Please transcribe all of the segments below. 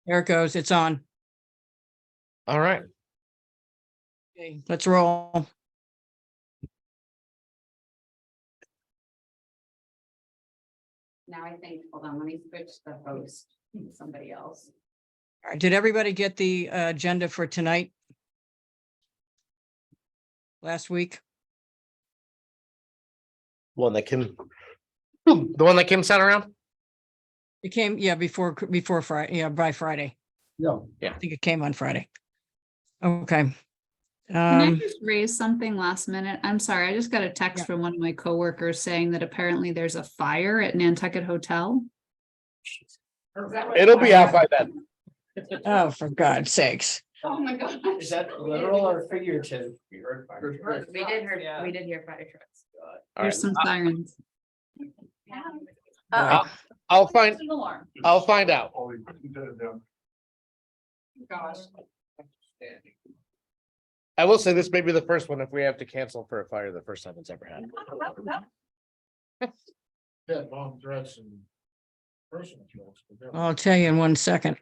There it goes. It's on. All right. Okay, let's roll. Now I think, hold on, let me switch the host to somebody else. All right, did everybody get the agenda for tonight? Last week? One that Kim, the one that Kim sat around. It came, yeah, before Friday, yeah, by Friday. Yeah. I think it came on Friday. Okay. Can I just raise something last minute? I'm sorry, I just got a text Yeah. from one of my coworkers saying that apparently there's a fire at Nantucket Hotel. It'll be out by then. Oh, for God's sakes. Oh my gosh. Is that literal or figurative? We did hear fire trucks. All There's right. some sirens. I'll find out. Gosh. I will say this may be the first one if we have to cancel for a fire, the first time it's ever happened. Yeah, bomb threats and personal threats. but yeah. I'll tell you in 1 second.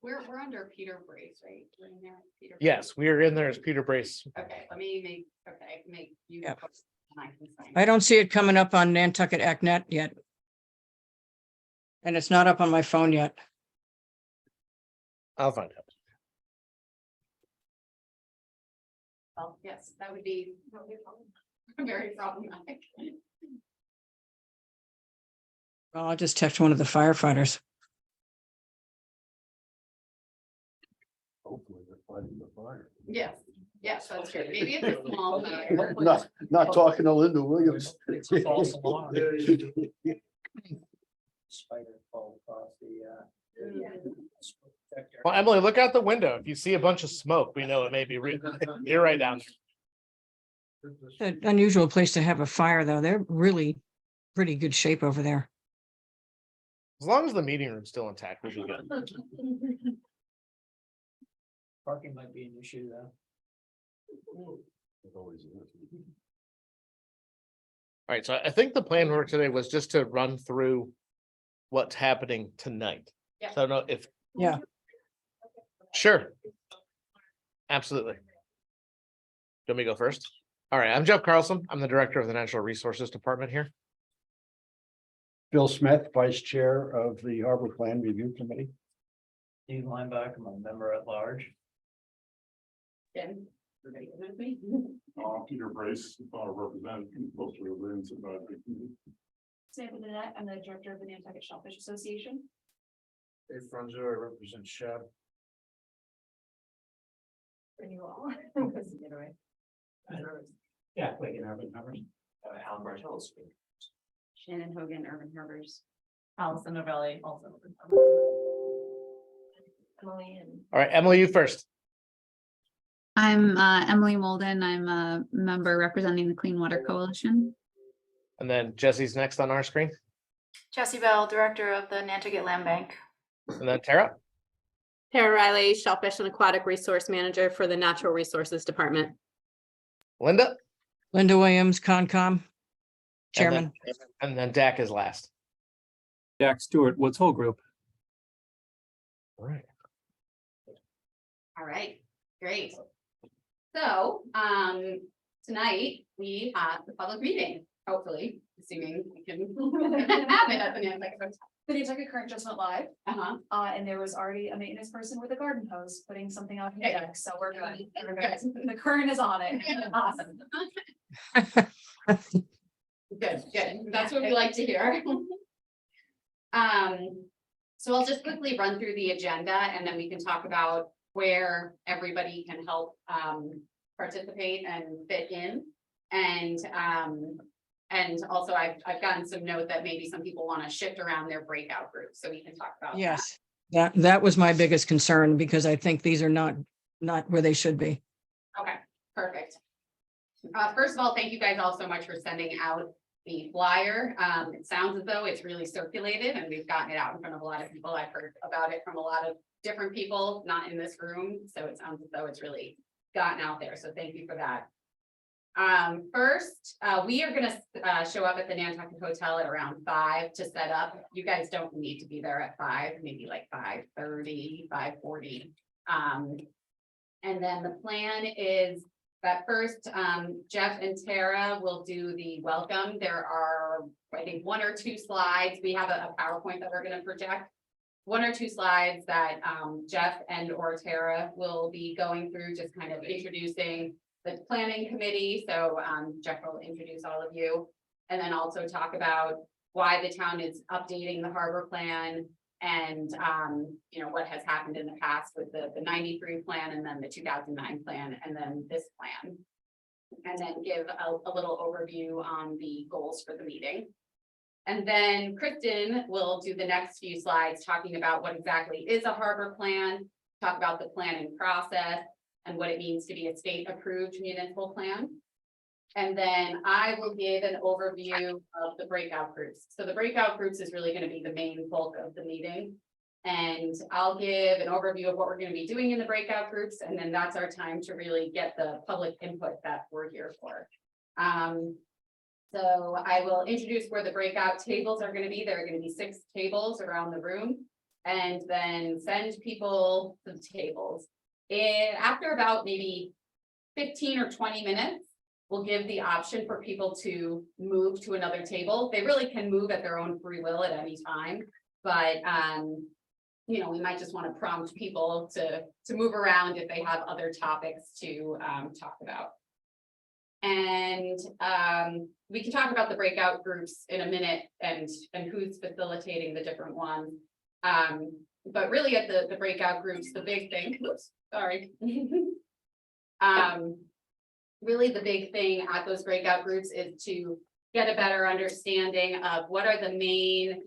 We're under Peter Brace, right? We're in there, Peter Brace. Yes, we are in there as Peter Brace. Okay, let me make you. Yep. post and I can sign. I don't see it coming up on Nantucket ActNet yet. And it's not up on my phone yet. I'll find out. Well, yes, that would be very problematic. Well, I'll just text one of the firefighters. Hopefully they're fighting the fire. Yes, yes, that's true. Maybe it's a small fire. Not talking to Linda Williams. It's a false alarm. Spider fall across the. Well, Emily, look out the window. If you see a bunch of smoke, we know it may be you're right down there. It's an unusual place to have a fire, though. They're really pretty good shape over there. As long as the meeting room's still intact, we'll be good. Parking might be an issue though. All right, so I think the plan for today was just to run through what's happening tonight. Yeah. So I don't know if, Yeah. sure. Absolutely. Let me go first. All right, I'm Jeff Carlson. I'm the Director of the Natural Resources Department here. Bill Smith, Vice Chair of the Harbor Plan Review Committee. Steve Linebacker, I'm a member at large. Jen, everybody good with me? Peter Brace, representative Coastal Resilience Advisory Committee. Samantha Nanette, I'm the director of the Nantucket Shellfish Association. Dave Franzo, I represent Shab. And you all. Yeah, quick and urban numbers. Alan Bartels. Shannon Hogan, Urban Harbors. Allison Novelli, also. Emily and. All right, Emily, you first. I'm Emily Molden. I'm a member representing the Clean Water Coalition. And then Jesse's next on our screen. Jessie Bell, director of the Nantucket Land Bank. And then Tara. Tara Riley, Shellfish and Aquatic Resource Manager for the Natural Resources Department. Linda. Linda Williams, Concom Chairman. And then Dak is last. Jack Stewart, Woods Hole Group. All right. All right, great. So, tonight we have the public meeting, hopefully, assuming we can have it at the Nantucket Hotel. The Nantucket Current just went live, Uh-huh. and there was already a maintenance person with a garden hose putting something on the deck, so we're good. We're good. The current is on it. Awesome. Good, good. That's what we like to hear. So I'll just quickly run through the agenda and then we can talk about where everybody can help participate and fit in. And also I've gotten some note that maybe some people want to shift around their breakout groups, so we can talk about that. Yes, that was my biggest concern because I think these are not where they should be. Okay, perfect. First of all, thank you guys all so much for sending out the flyer. It sounds as though it's really circulated and we've gotten it out in front of a lot of people. I've heard about it from a lot of different people, not in this room. So it sounds as though it's really gotten out there. So thank you for that. First, we are gonna show up at the Nantucket Hotel at around 5 to set up. You guys don't need to be there at 5, maybe like 5:30, 5:40. And then the plan is that first, Jeff and Tara will do the welcome. There are, I think, 1 or 2 slides. We have a PowerPoint that we're gonna project. 1 or 2 slides that Jeff and or Tara will be going through, just kind of introducing the planning committee. So Jeff will introduce all of you. And then also talk about why the town is updating the harbor plan. And you know, what has happened in the past with the 93 plan and then the 2009 plan and then this plan. And then give a little overview on the goals for the meeting. And then Kristen will do the next few slides talking about what exactly is a harbor plan, talk about the planning process and what it means to be a state approved municipal plan. And then I will give an overview of the breakout groups. So the breakout groups is really going to be the main bulk of the meeting. And I'll give an overview of what we're going to be doing in the breakout groups. And then that's our time to really get the public input that we're here for. So I will introduce where the breakout tables are going to be. There are going to be 6 tables around the room. And then send people to the tables. And after about maybe 15 or 20 minutes, we'll give the option for people to move to another table. They really can move at their own free will at any time, but you know, we might just want to prompt people to move around if they have other topics to talk about. And we can talk about the breakout groups in a minute and who's facilitating the different ones. But really at the breakout groups, the big thing, oops, sorry. Really the big thing at those breakout groups is to get a better understanding of what are the main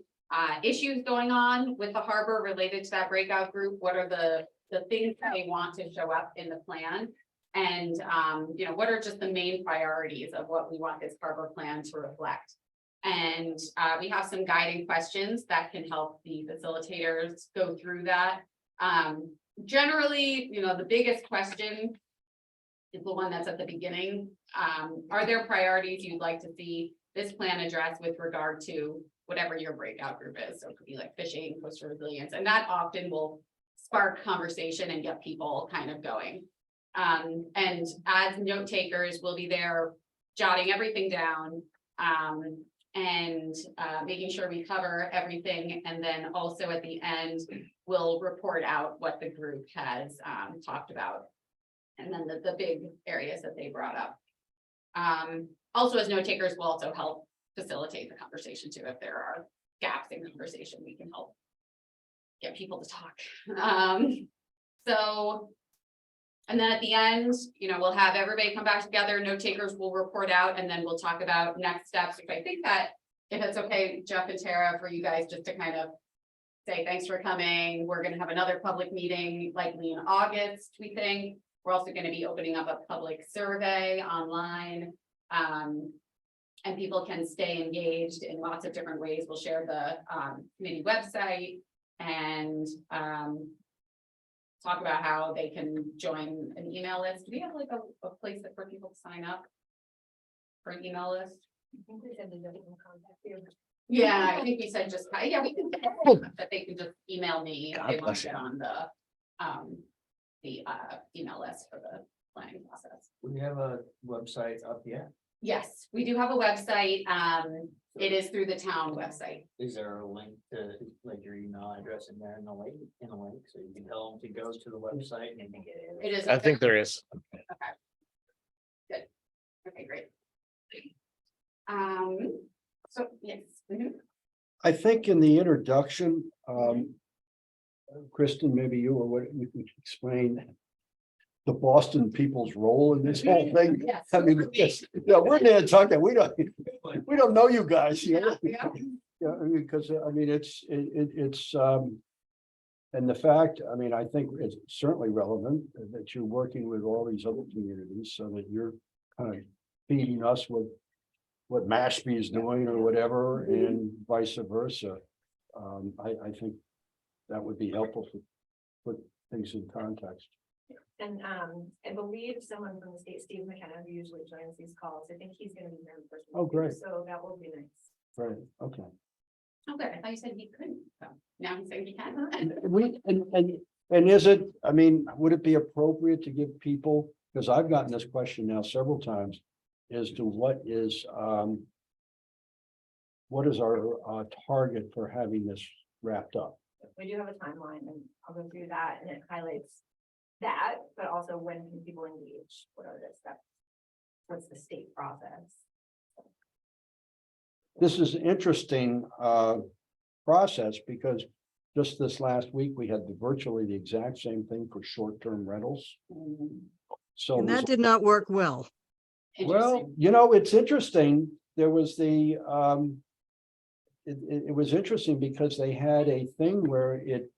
issues going on with the harbor related to that breakout group. What are the things that they want to show up in the plan? And you know, what are just the main priorities of what we want this harbor plan to reflect? And we have some guiding questions that can help the facilitators go through that. Generally, you know, the biggest question is the one that's at the beginning. Are there priorities you'd like to see this plan address with regard to whatever your breakout group is? So it could be like fishing, coastal resilience, and that often will spark conversation and get people kind of going. And as note takers, we'll be there jotting everything down and making sure we cover everything. And then also at the end, we'll report out what the group has talked about. And then the big areas that they brought up. Also, as note takers, will also help facilitate the conversation too. If there are gaps in conversation, we can help get people to talk. And then at the end, you know, we'll have everybody come back together, note takers will report out, and then we'll talk about next steps. Which I think that if it's okay, Jeff and Tara, for you guys just to kind of say thanks for coming. We're going to have another public meeting likely in August, we think. We're also going to be opening up a public survey online. And people can stay engaged in lots of different ways. We'll share the committee website and talk about how they can join an email list. Do we have like a place for people to sign up for an email list? Yeah, I think we said just, yeah, we can, that they can just email me if they want to get on the email list for the planning process. We have a website up yet. Yes, we do have a website. It is through the town website. Is there a link to like your email address in there in the link, so you can tell them to go to the website? It is. I think there is. Okay. Good. Okay, great. So yes. Mhm. I think in the introduction, Kristen, maybe you or what you could explain the Boston people's role in this whole thing. Yes. I mean, yes, yeah, we're Nantucket. We don't know you guys. You know? Yeah. Yeah, I mean, because I mean, it's and the fact, I mean, I think it's certainly relevant that you're working with all these other communities so that you're kind of feeding us with what Mashpee is doing or whatever, and vice versa. I think that would be helpful to put things in context. And I believe someone from the state, Steve McKenna, who usually joins these calls, I think he's gonna be there in person. Oh, great. So that will be nice. Right, okay. Oh, good. I thought you said he couldn't come. Now he's saying he can. And is it, I mean, would it be appropriate to give people, because I've gotten this question now several times, as to what is our target for having this wrapped up? We do have a timeline and I'll go through that and it highlights that, but also when can people engage? What are the steps? What's the state process? This is an interesting process because just this last week, we had virtually the exact same thing for short-term rentals. So, And that did not work well. well, you know, it's interesting. There was the it was interesting because they had a thing where it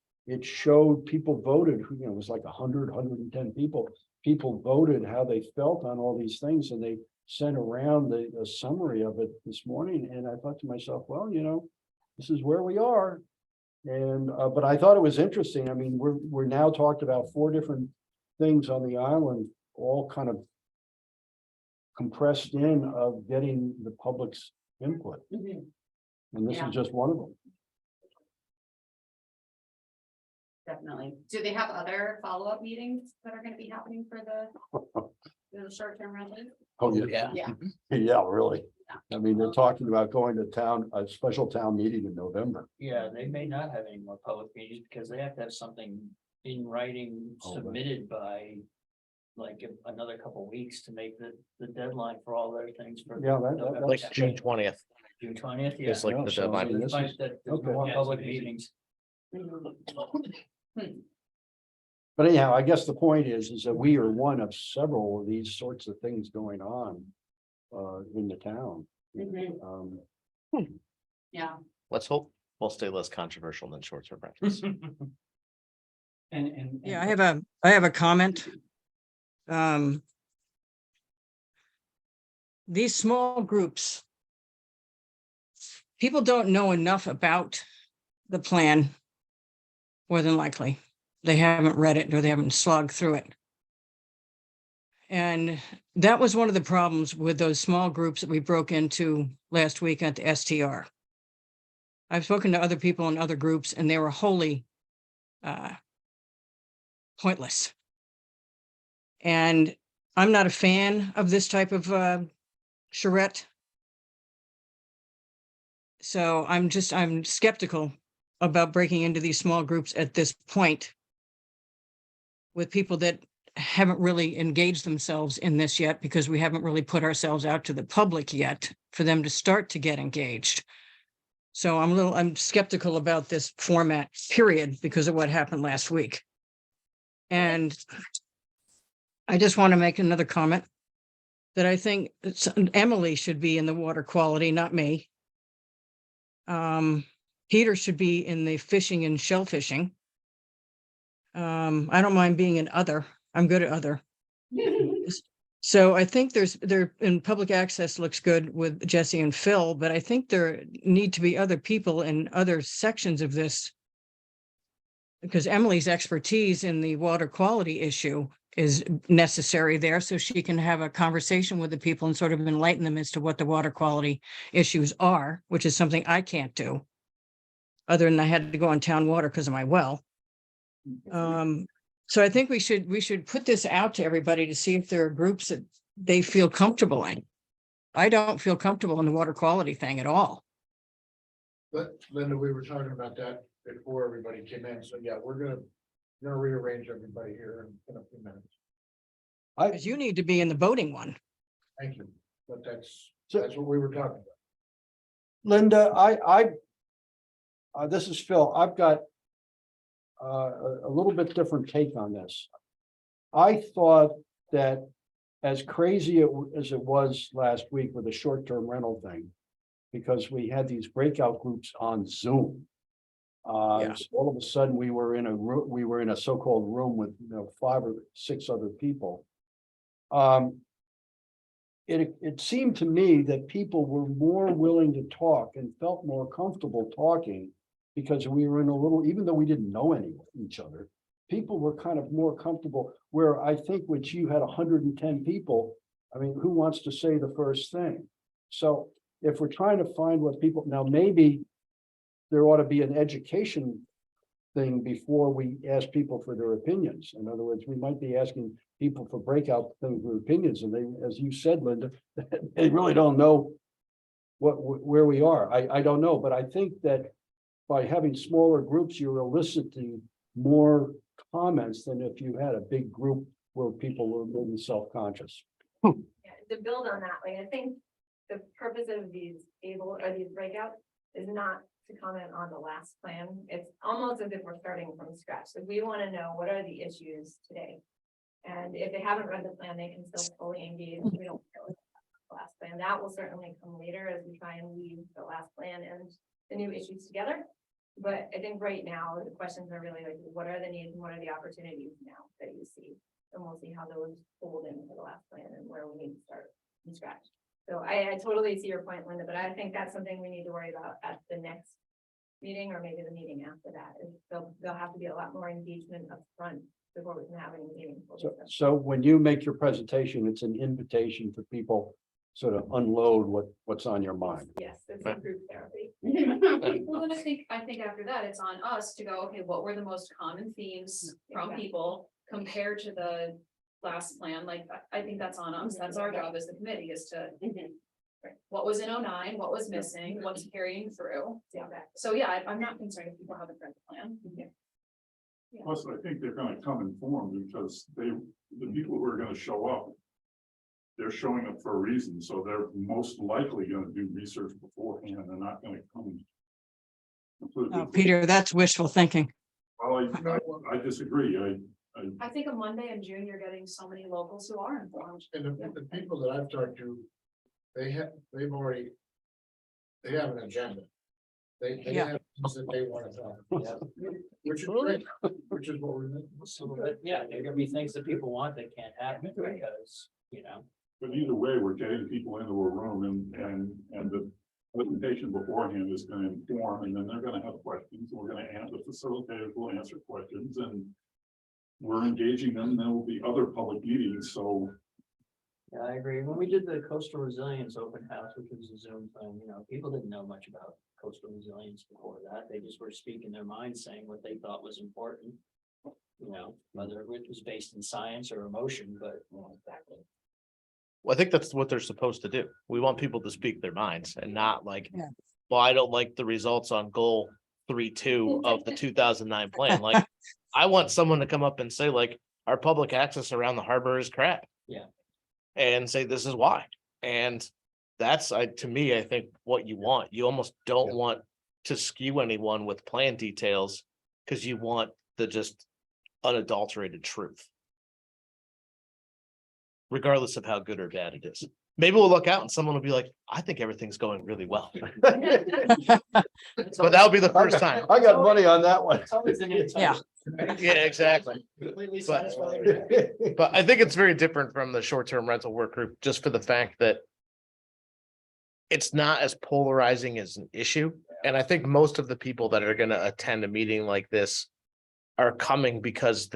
showed people voted, you know, it was like 110 people. People voted how they felt on all these things and they sent around a summary of it this morning. And I thought to myself, well, you know, this is where we are. And but I thought it was interesting. I mean, we're now talked about 4 different things on the island, all kind of compressed in of getting the public's input. And this Yeah. is just one of them. Definitely. Do they have other follow-up meetings that are gonna be happening for the short-term rentals? Oh, Yeah. Yeah. Yeah, really. I mean, they're talking about going to town, a special town meeting in November. Yeah, they may not have any more public meetings because they have to have something in writing Oh, right. submitted by. Like another couple weeks to make the deadline for all their things for. Yeah, November. Like June 20th June 20th, yeah. is like Yeah, the so I deadline. mean, It's this nice is- that there's okay. more Yeah, public it's easy. meetings. But anyhow, I guess the point is that we are one of several of these sorts of things going on in the town. Um, Yeah. Let's hope we'll stay less controversial than short-term rentals. And. Yeah, I have a comment. These small groups. People don't know enough about the plan. More than likely, they haven't read it or they haven't slogged through it. And that was one of the problems with those small groups that we broke into last week at the STR. I've spoken to other people in other groups and they were wholly pointless. And I'm not a fan of this type of charrette. So I'm skeptical about breaking into these small groups at this point with people that haven't really engaged themselves in this yet because we haven't really put ourselves out to the public yet for them to start to get engaged. So I'm skeptical about this format, period, because of what happened last week. And I just want to make another comment that I think Emily should be in the water quality, not me. Peter should be in the fishing and shellfishing. I don't mind being an other. I'm good at other. So I think there in public access looks good with Jesse and Phil, but I think there need to be other people in other sections of this. Because Emily's expertise in the water quality issue is necessary there, so she can have a conversation with the people and sort of enlighten them as to what the water quality issues are, which is something I can't do. Other than I had to go on town water because of my well. So I think we should put this out to everybody to see if there are groups that they feel comfortable in. I don't feel comfortable in the water quality thing at all. But Linda, we were talking about that before everybody came in, so yeah, we're gonna rearrange everybody here in a few minutes. Because you need to be in the boating one. Thank you, but that's So- what we were talking about. Linda, this is Phil. I've got a little bit different take on this. I thought that as crazy as it was last week with the short-term rental thing, because we had these breakout groups on Zoom. Yeah. So all of a sudden, we were in a so-called room with, 5 or 6 other people. It seemed to me that people were more willing to talk and felt more comfortable talking because we were in a little, even though we didn't know each other, people were kind of more comfortable, where I think which you had 110 people. I mean, who wants to say the first thing? So if we're trying to find what people, now maybe there ought to be an education thing before we ask people for their opinions. In other words, we might be asking people for breakout things with opinions, and they, as you said, Linda, they really don't know where we are. I don't know, but I think that by having smaller groups, you're eliciting more comments than if you had a big group where people were maybe self-conscious. Yeah, to build on that, like, I think the purpose of these these breakouts is not to comment on the last plan. It's almost as if we're starting from scratch. So we want to know what are the issues today. And if they haven't read the plan, they can still fully engage. We don't care what the last plan. That will certainly come later as we try and weave the last plan and the new issues together. But I think right now, the questions are really like, what are the needs and what are the opportunities now that you see? And we'll see how those fold into the last plan and where we need to start from scratch. So I totally see your point, Linda, but I think that's something we need to worry about at the next meeting or maybe the meeting after that. There'll have to be a lot more engagement up front before we can have any meaningful discussion. So when you make your presentation, it's an invitation for people sort of unload what's on your mind. Yes, it's a group therapy. Well, then I think after that, it's on us to go, okay, what were the most common themes from Exactly. people compared to the last plan? Like, I think that's on us. That's our job as the committee is to, what was in 09, what was missing, what's carrying through. Yeah. So yeah, I'm not concerned if people haven't read the plan. Plus, I think they're gonna come informed because the people who are gonna show up, they're showing up for a reason, so they're most likely gonna do research beforehand. They're not gonna come. completely- Oh, Peter, that's wishful thinking. Well, I disagree. I think a Monday in June, you're getting so many locals who are informed. And the people that I've talked to, they have an agenda. They Yeah. have things that they want to talk about, which is great, which is what we're. But yeah, there are gonna be things that people want that can't happen because, you know. But either way, we're getting people into a room and the presentation beforehand is gonna inform, and then they're gonna have questions. We're gonna answer, the facilitators will answer questions, and we're engaging them. There will be other public meetings, so. Yeah, I agree. When we did the coastal resilience open house, which was a Zoom thing, you know, people didn't know much about coastal resilience before that. They just were speaking their minds, saying what they thought was important. You know, whether it was based in science or emotion, but exactly. Well, I think that's what they're supposed to do. We want people to speak their minds and not like, Yeah. well, I don't like the results on goal 3.2 of the 2009 plan. Like, I want someone to come up and say like, our public access around the harbor is crap. Yeah. And say, this is why. And that's, to me, I think what you want. You almost don't want to skew anyone with plan details because you want the just unadulterated truth. Regardless of how good or bad it is. Maybe we'll look out and someone will be like, I think everything's going really well. But that'll be the first time. I got money on that one. It's always an insight. Yeah. Yeah, exactly. Completely But- satisfied. But I think it's very different from the short-term rental work group, just for the fact that it's not as polarizing as an issue. And I think most of the people that are gonna attend a meeting like this are coming because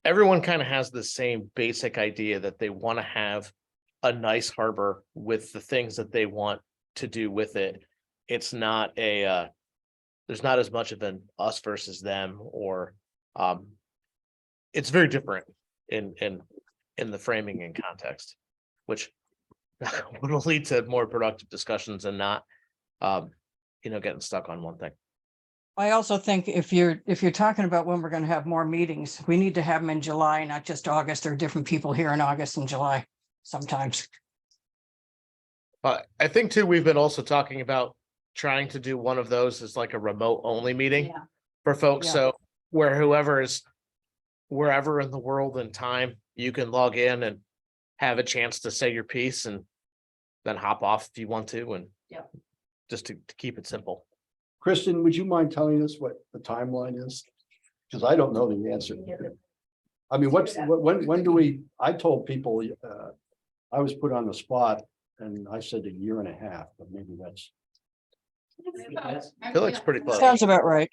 everyone kind of has the same basic idea that they want to have a nice harbor with the things that they want to do with it. It's not there's not as much of an us versus them, or it's very different in the framing and context, which will lead to more productive discussions and not getting stuck on one thing. I also think if you're talking about when we're going to have more meetings, we need to have them in July, not just August. There are different people here in August and July sometimes. But I think too, we've been also talking about trying to do one of those as like a remote only meeting Yeah. for folks. Yeah. So where whoever is wherever in the world and time, you can log in and have a chance to say your piece and then hop off if you want to, and just to keep it simple. Kristen, would you mind telling us what the timeline is? Because I don't know the answer. I mean, when do we, I told people, I was put on the spot and I said 1.5 years, but maybe that's. I feel like it's pretty close. Sounds about right.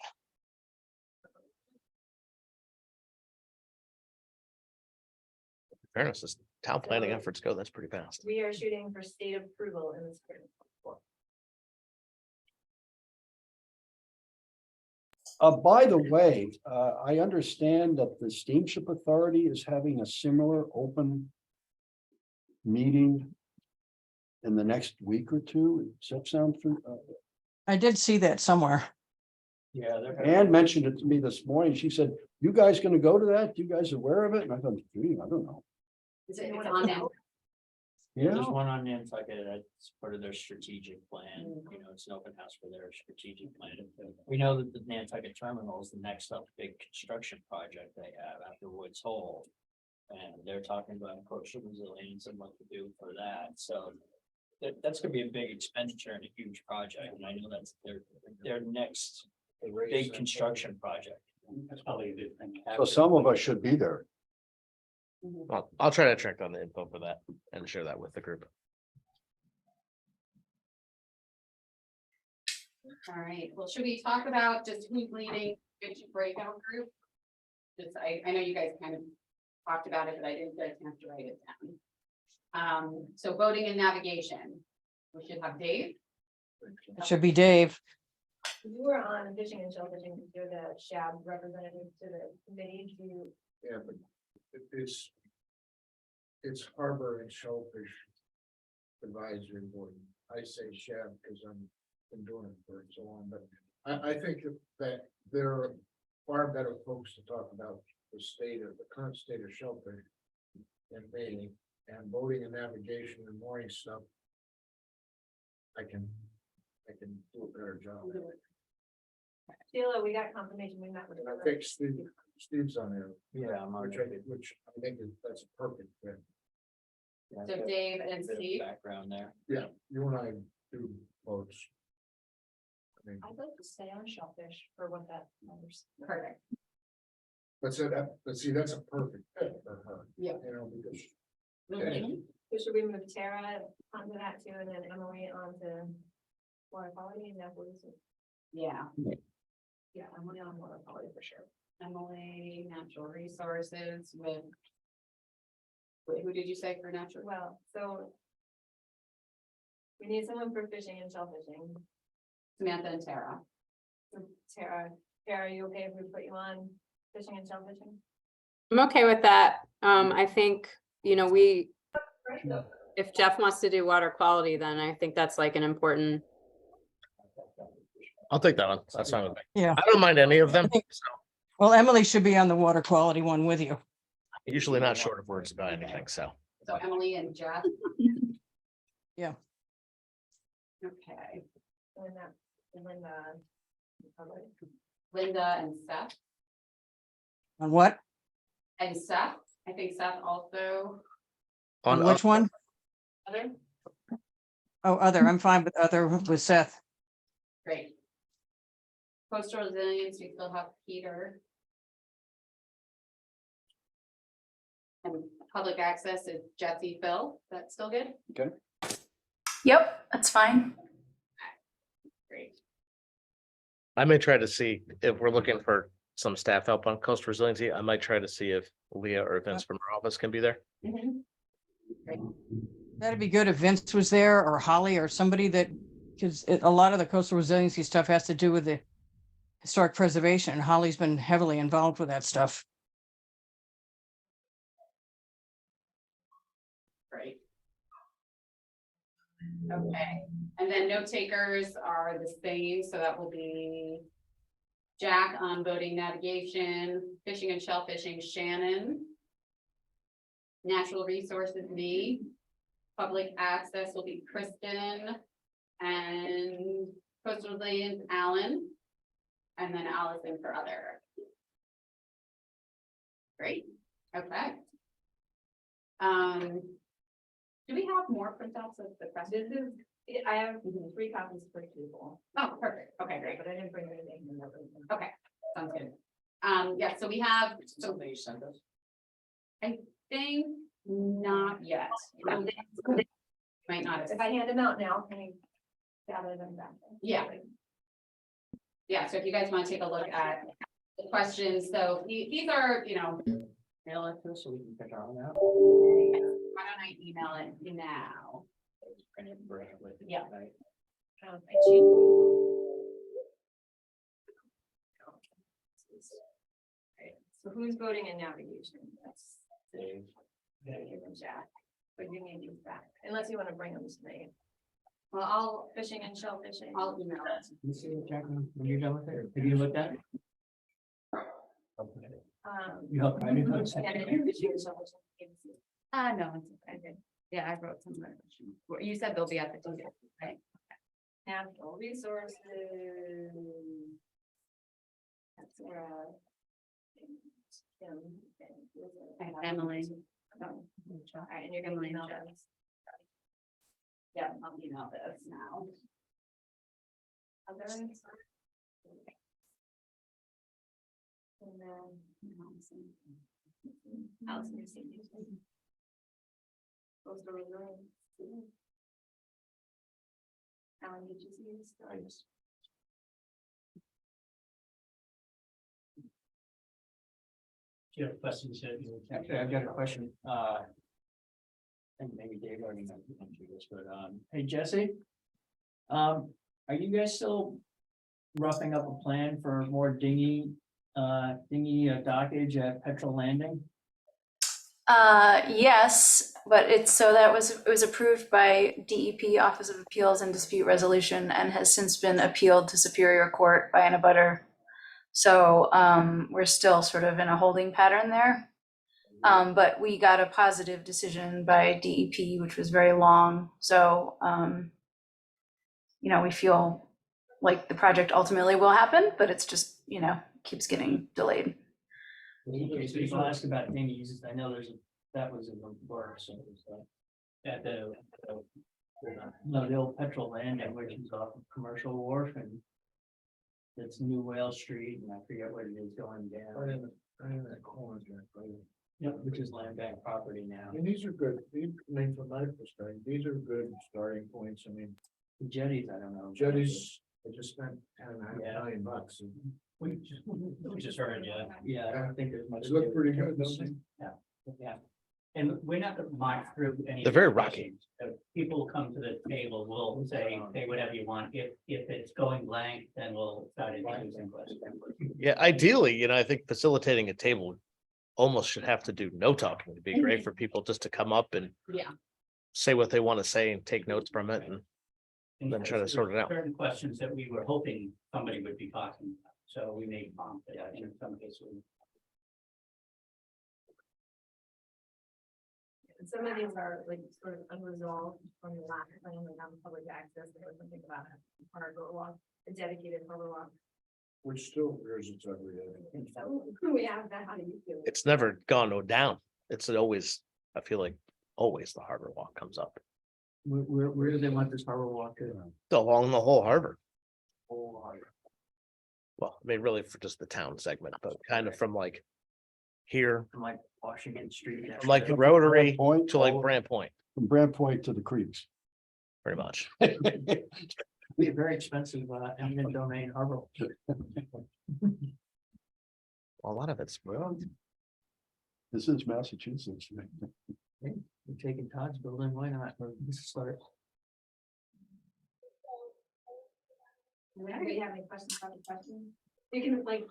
Fairness, as town planning efforts go, that's pretty fast. We are shooting for state approval in the spring. By the way, I understand that the Steamship Authority is having a similar open meeting in the next week or two. Does that sound true? I did see that somewhere. Yeah, they're. Ann mentioned it to me this morning. She said, "You guys gonna go to that? You guys aware of it?" And I thought, "Gee, I don't know." Is it on now? Yeah, There's one on Nantucket, that's part of their strategic plan, you know, it's an open house for their strategic plan. We know that the Nantucket terminal is the next up big construction project they have after Woods Hole. And they're talking about coastal resilience and what to do for that, so. That's gonna be a big expenditure and a huge project, and I know that's their next big construction project. so some of us should be there. Well, I'll try to track down the info for that and share that with the group. All right, well, should we talk about just who's leading which breakout group? Just, I know you guys kind of talked about it, but I didn't get a chance to write it down. So voting and navigation, we should have Dave. It should be Dave. You were on fishing and shellfishing, you're the SHAB representative to the committee, do you? Yeah, but it's harbor and shellfish advisory board. I say SHAB because I'm been doing it for so long, but I think that there are far better folks to talk about the current state of shellfish and me, and boating and navigation and mooring stuff. I can do a better job. Sheila, we got confirmation, we met with. And I think Steve's on there. Yeah, I'm on Which I think that's a perfect fit. So Dave and Bit of Steve. background there. Yeah, you and I do boats. I mean, I'd like to stay on shellfish for what that matters. Perfect. but see, that's a perfect fit for her. Yeah. You know, because. Mhm. So should we move Tara onto that too, and then Emily onto water quality and that was, Yeah, yeah, Emily on water quality for sure. Emily, natural resources with. Wait, who did you say for natural? Well, so. We need someone for fishing and shellfishing. Samantha and Tara. Tara, are you okay if we put you on fishing and shellfishing? I'm okay with that. I think, you know, if Jeff wants to do water quality, then I think that's like an important, I'll take that one. That's fine with me. Yeah. I don't mind any of them. So Well, Emily should be on the water quality one with you. usually not short of words about anything, so. So Emily and Jeff. Yeah. Okay, And that, and then, Linda and Seth. On what? And Seth, I think Seth also. On which one? Other, Oh, other. I'm fine with other with Seth. great. Coastal resilience, we still have Peter. And public access is Jesse Phil, that's still good? Yep, that's fine. Great. I may try to see if we're looking for some staff help on coastal resiliency. I might try to see if Leah or Vince from our office can be there. Mhm. That'd be good if Vince was there or Holly or somebody that, because a lot of the coastal resiliency stuff has to do with the historic preservation, and Holly's been heavily involved with that stuff. Great. Okay, and then note takers are the same, so that will be Jack on boating navigation, fishing and shellfishing, Shannon. Natural resources, me. Public access will be Kristen. And coastal resilience, Alan. And then Allison for other. Great, okay. Do we have more printouts of the press? this is, I have 3 copies per people, Oh, perfect, okay, great, but I didn't bring anything. in that room. okay, sounds good. Yeah, so we have, so Something you sent us? thing, not yet. Might not have. If I hand them out now, can you gather them back? Yeah. Yeah, so if you guys want to take a look at the questions, so these are, you know, Mail it to us so we can pick our own out. Why don't I email it now? Yeah. I changed. Right, so who's voting in navigation? That's Dave. Jack. But you need these back, unless you want to bring them to me. Well, I'll fishing and shellfishing. I'll email it. You see it, Jacqueline, when you're done with it? Have you looked at it? You helped, I didn't know. Yeah, did you fishing and shellfishing? No, it's okay. Yeah, I wrote some. You said they'll be at the dinner, right? Natural resources. That's where. Emily. All right, and you're gonna email this. Yeah, I'll email this now. Others. And then. Allison, you see these? Coastal resilience. Alan, did you see these? Nice. Do you have questions? Actually, I've got a question. And maybe Dave already went through this, but, hey, Jesse. Are you guys still roughing up a plan for more dinghy dockage at Petrol Landing? Yes, but it was approved by DEP, Office of Appeals and Dispute Resolution, and has since been appealed to Superior Court by an abutter. So we're still sort of in a holding pattern there. But we got a positive decision by DEP, which was very long. So we feel like the project ultimately will happen, but it's just, keeps getting delayed. Okay, so you asked about dinghies. I know that was in the works. So at the old Petrol Landing, which is off of Commercial Wharf, and it's New Whale Street, and I forget what it is going down. Right in that corner, Jack, right? Yep, which is land bank property now. And these are good, from my perspective, these are good starting points. I mean, The jetties, I don't know. jetties, I just spent $10.5 Yeah. million bucks. And We just heard, yeah. Yeah, I don't think there's much. They look pretty good, don't they? Yeah. And we're not gonna mark through any. They're very rocky. People come to the table, we'll say whatever you want. If it's going blank, then we'll start introducing questions. Yeah, ideally, I think facilitating a table almost should have to do no talking. It'd be great for people just to come up and Yeah. say what they want to say and take notes from it. And then try to sort it out. Certain questions that we were hoping somebody would be talking about, so we may prompt it, in some cases. Some of these are like sort of unresolved from the last plan, like on public access, there was something about a harbor walk, a dedicated harbor walk. Which still rears its ugly head. So we have that, how do you feel? It's never gone down. It's always, I feel like always the harbor walk comes up Where do they want this harbor walk to? along the whole harbor. Whole harbor. Well, I mean, really for just the town segment, but kind of from like here, From like Washington Street. from like the Rotary Point to like all- Brand Point, From Brand Point to the creeks. pretty much. Be a very expensive eminent domain harbor. A lot of it's, Well, this is Massachusetts. We're taking Todd's building, why not? This is start. Do we have any questions about the question? You can like,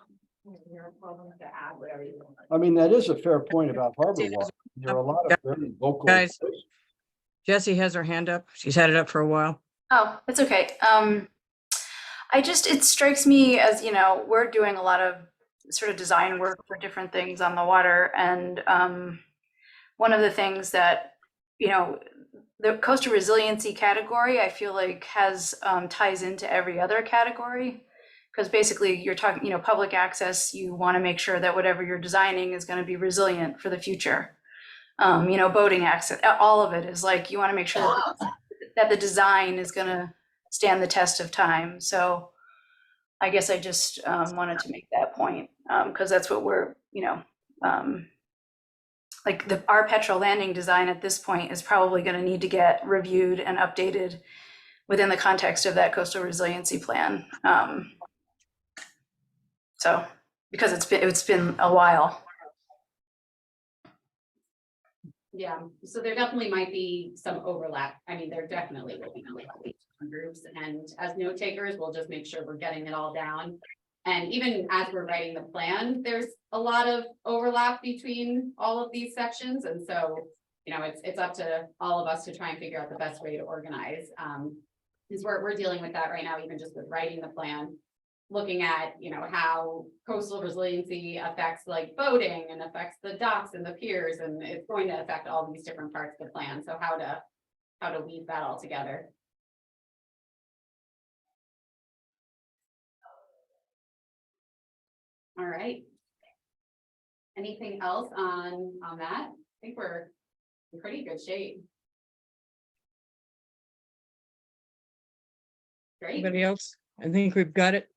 you're welcome to add whatever you want. I mean, that is a fair point about Harbor Walk. There are a lot of very vocal. Guys. Jessie has her hand up. She's had it up for a while. Oh, it's okay. It strikes me as, we're doing a lot of sort of design work for different things on the water. And one of the things that, the coastal resiliency category, I feel like has ties into every other category. Because basically you're talking, public access, you want to make sure that whatever you're designing is going to be resilient for the future. Boating access, all of it is like, you want to make sure that the design is going to stand the test of time. So I guess I just wanted to make that point because that's what we're, our Petrol Landing design at this point is probably going to need to get reviewed and updated within the context of that coastal resiliency plan. So because it's been a while. Yeah, so there definitely might be some overlap. I mean, there definitely will be overlap between groups, and as note takers, we'll just make sure we're getting it all down. And even as we're writing the plan, there's a lot of overlap between all of these sections, and so, you know, it's up to all of us to try and figure out the best way to organize. Because we're dealing with that right now, even just with writing the plan. Looking at, you know, how coastal resiliency affects like boating and affects the docks and the piers, and it's going to affect all these different parts of the plan. So how to weave that all together. All right. Anything else on that? I think we're in pretty good shape. Great. Anybody else? I think we've got it.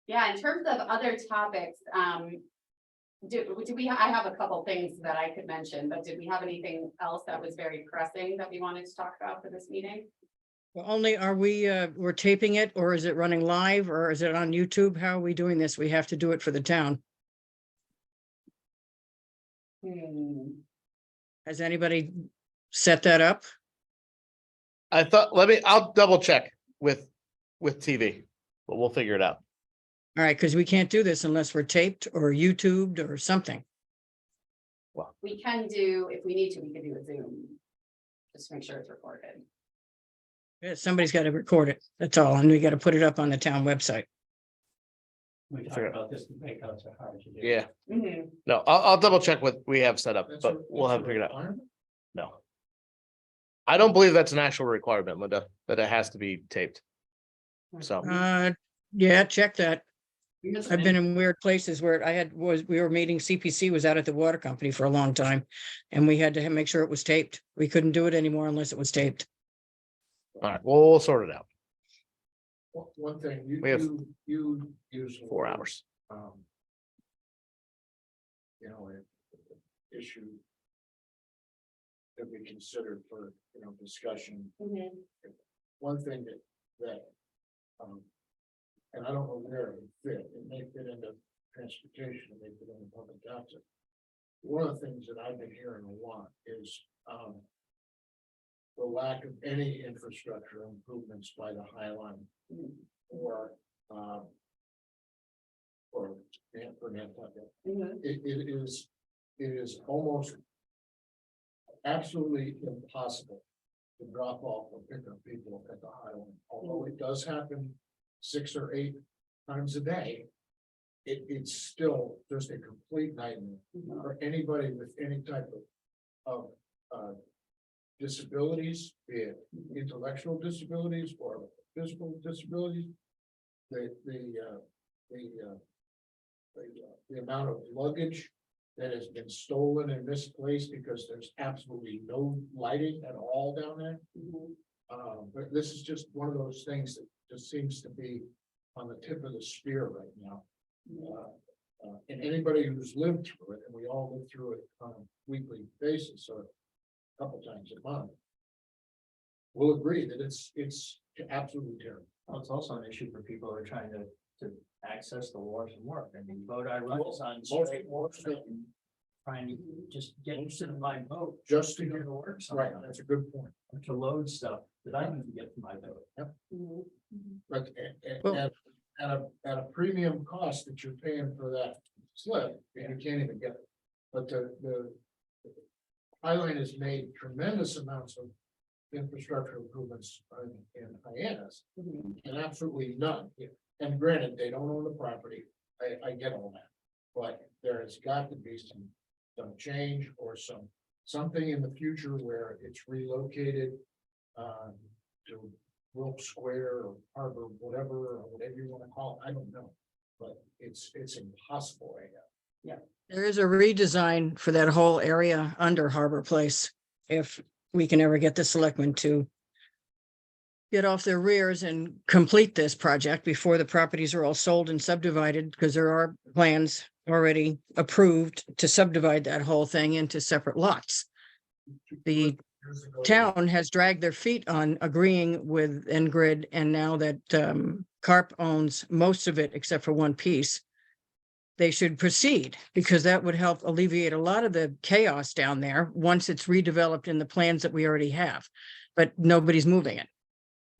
Yeah, in terms of other topics, do we, I have a couple things that I could mention, but did we have anything else that was very pressing that we wanted to talk about for this meeting? Well, only are we're taping it, or is it running live, or is it on YouTube? How are we doing this? We have to do it for the town. Has anybody set that up? I thought, I'll double check with TV, but we'll figure it out. All right, because we can't do this unless we're taped or YouTubed or something. We can do, if we need to, we can do a Zoom. Just to make sure it's recorded. Yeah, somebody's got to record it. That's all. And we got to put it up on the town website. We talked about this, the breakouts are hard to do. Yeah, Mhm. no, I'll double check what we have set up, That's but a- we'll have that's it a figured out. requirement? No. I don't believe that's an actual requirement, Linda, that it has to be taped. So, Yeah, check that. Because I've been in weird places where we were meeting, CPC was out at the water company for a long time. And we had to make sure it was taped. We couldn't do it anymore unless it was taped. all right, we'll sort it out. One thing, We have you use. the 4 word, hours. You know, an issue. That we considered for, you know, discussion. Mhm. One thing that. And I don't know where it would fit, it may fit into transportation, it may fit into public access. One of the things that I've been hearing a lot is, the lack of any infrastructure improvements by the High Line. Or, for Nantucket. Mhm. It is almost absolutely impossible to drop off or pick up people at the Highland, although it does happen 6 or 8 times a day. It's still just a complete nightmare for anybody with any type of disabilities, be it intellectual disabilities or physical disabilities. The amount of luggage that has been stolen and misplaced because there's absolutely no lighting at all down there. But this is just one of those things that just seems to be on the tip of the spear right now. And anybody who's lived through it, and we all live through it on a weekly basis or a couple times a month, will agree that it's absolutely terrible. Well, it's also an issue for people who are trying to access the wharves and work. I mean, boat I run is on straight wharves and trying to just get into my boat Just to to go get to work. right, sometimes, that's a good point. or to load stuff that I need to get to my boat. But Well- at a premium cost that you're paying for that slip, and you can't even get it. But the Highline has made tremendous amounts of infrastructure improvements in Hyannis, and absolutely none. And granted, they don't own the property, I get all that, but there has got to be some change or something in the future where it's relocated to Wilk Square or Harbor, whatever you want to call it, I don't know. But it's impossible right now. There is a redesign for that whole area under Harbor Place. If we can ever get the selectmen to get off their rears and complete this project before the properties are all sold and subdivided, because there are plans already approved to subdivide that whole thing into separate lots. The Years ago, town has dragged their feet on agreeing with Ngrid, and now that Carp owns most of it except for one piece, they should proceed, because that would help alleviate a lot of the chaos down there once it's redeveloped in the plans that we already have, but nobody's moving it.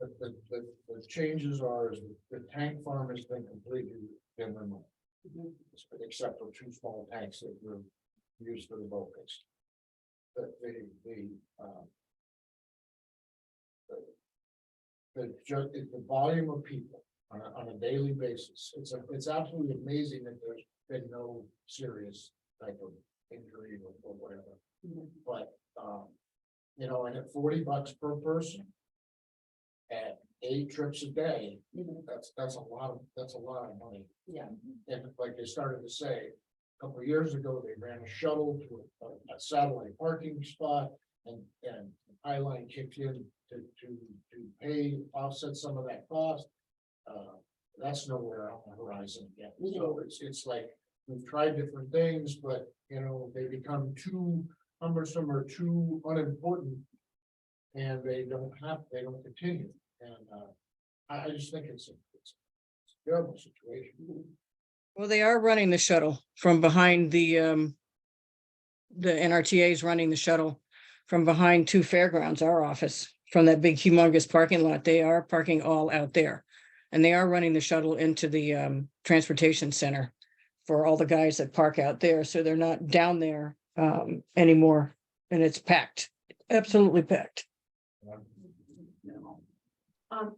The changes are, is the tank farm has been completely been removed. Except for 2 small tanks that were used for the focus. The volume of people on a daily basis, it's absolutely amazing that there's been no serious type of injury or whatever. But, you know, and at $40 per person. At 8 trips a day, that's a lot of money. Yeah. And like they started to say, a couple of years ago, they ran a shuttle to a satellite parking spot, and Highline kicked in to pay, offset some of that cost. That's nowhere on the horizon yet. So it's like, we've tried different things, but you know, they become too cumbersome or too unimportant. And they don't continue. And I just think it's a terrible situation. Well, they are running the shuttle from behind the NRTA is running the shuttle from behind 2 fairgrounds, our office, from that big humongous parking lot. They are parking all out there. And they are running the shuttle into the transportation center for all the guys that park out there. So they're not down there anymore. And it's packed, absolutely packed.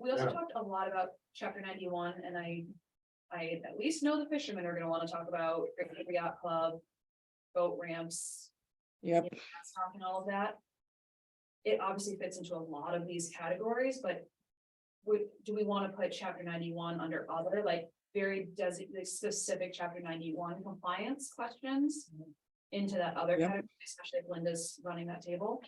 We also Yeah. talked a lot about chapter 91, and I at least know the fishermen are gonna wanna talk about the yacht club, boat ramps, Yep. talking all of that. It obviously fits into a lot of these categories, but do we wanna put chapter 91 under other, like very designated specific chapter 91 compliance questions into that other Yep. category, especially if Linda's running that table?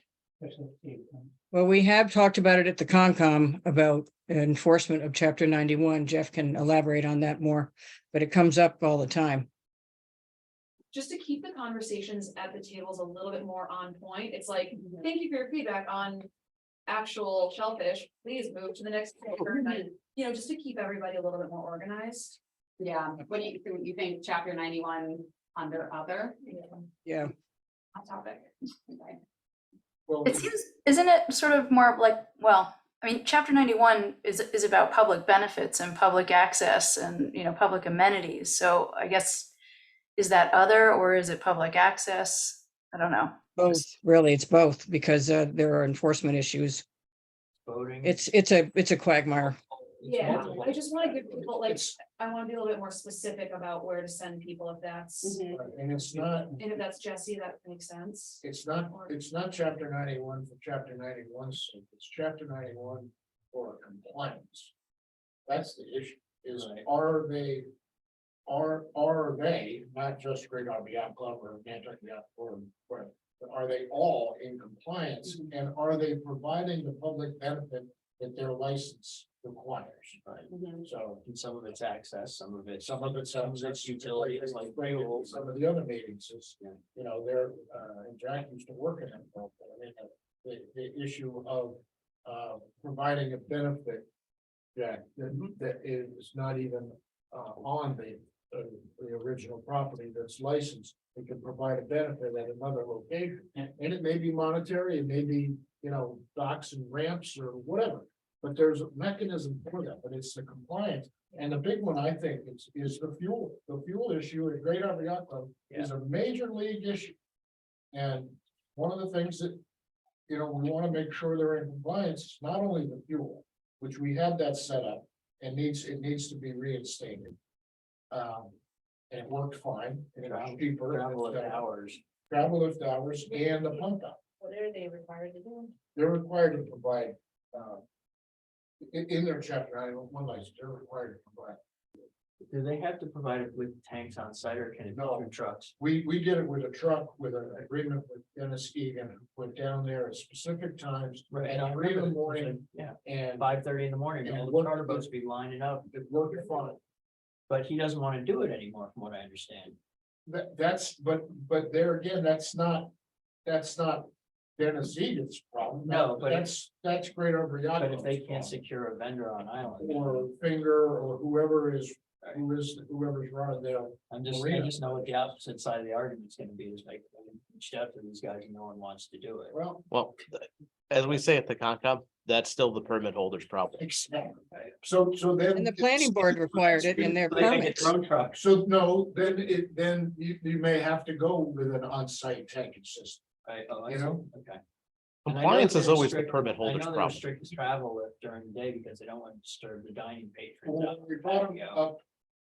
Well, we have talked about it at the Concom about enforcement of chapter 91. Jeff can elaborate on that more, but it comes up all the time. Just to keep the conversations at the tables a little bit more on point, it's like, thank you for your feedback on actual shellfish, please move to the next paper. You know, just to keep everybody a little bit more organized. Yeah, what do you think chapter 91 under other? Yeah. Hot topic. Okay. Well, It seems, isn't it sort of more like, well, I mean, chapter 91 is about public benefits and public access and, you know, public amenities. So I guess, is that other or is it public access? I don't know. Both, really, it's both, because there are enforcement issues. Voting. It's a quagmire. Yeah, I just wanna give people, like, It's- I wanna be a little bit more specific about where to send people if that's, And it's not, and if that's Jesse, that makes sense. it's not chapter 91 for chapter 91's sake, it's chapter 91 for compliance. That's the issue, is are they, not just Great Harbor Yacht Club or Nantucket Yacht Club, but are they all in compliance? And are they providing the public benefit that their license requires? Right. So And some of it's access, some of it's. some of it's utilities like fuel. some of the other meetings is, you know, they're, and Jack used to work in it. I mean, the issue of, providing a benefit. Jack, that is not even, on the original property that's licensed. It can provide a benefit at another location, and it may be monetary, it may be, you know, docks and ramps or whatever. But there's a mechanism for that, but it's the compliance. And the big one, I think, is the fuel. The fuel issue at Great Harbor Yacht Club is a major league issue. And one of the things that, you know, we want to make sure they're in compliance, is not only the fuel, which we have that set up and it needs to be reinstated. And it worked fine, and it was cheaper. Travel of hours. Travel lift hours and the pump out. What are they required to do? They're required to provide, in their chapter 91 license, they're required to provide. Do they have to provide it with tanks on site or can it be No. through trucks? We did it with a truck with an agreement with Dennis Egan, who went down there at specific times. At 3 in the morning, Yeah, and 5:30 in the morning, And all the what- charter boats be lining up, it worked fine. but he doesn't want to do it anymore, from what I understand. But there again, that's not Denizita's problem. No, but- That's Greater But Briat's if they can't problem. secure a vendor on island. Or Finger or whoever's running there. I just know what the opposite side of the argument is gonna be, is like, reached out to these guys and no one wants to do it. Well, Well, as we say at the Concom, that's still the permit holder's problem. exactly. So then. And the planning board required it in their They can get permits. drone trucks. So no, then you may have to go with an on-site tanking system. Right, oh, I You see, know? okay. And I know Compliance they is always the restrict- permit I holder's know they problem. restrict the travel during the day because they don't want to disturb the dining patrons. out We in the brought them patio. up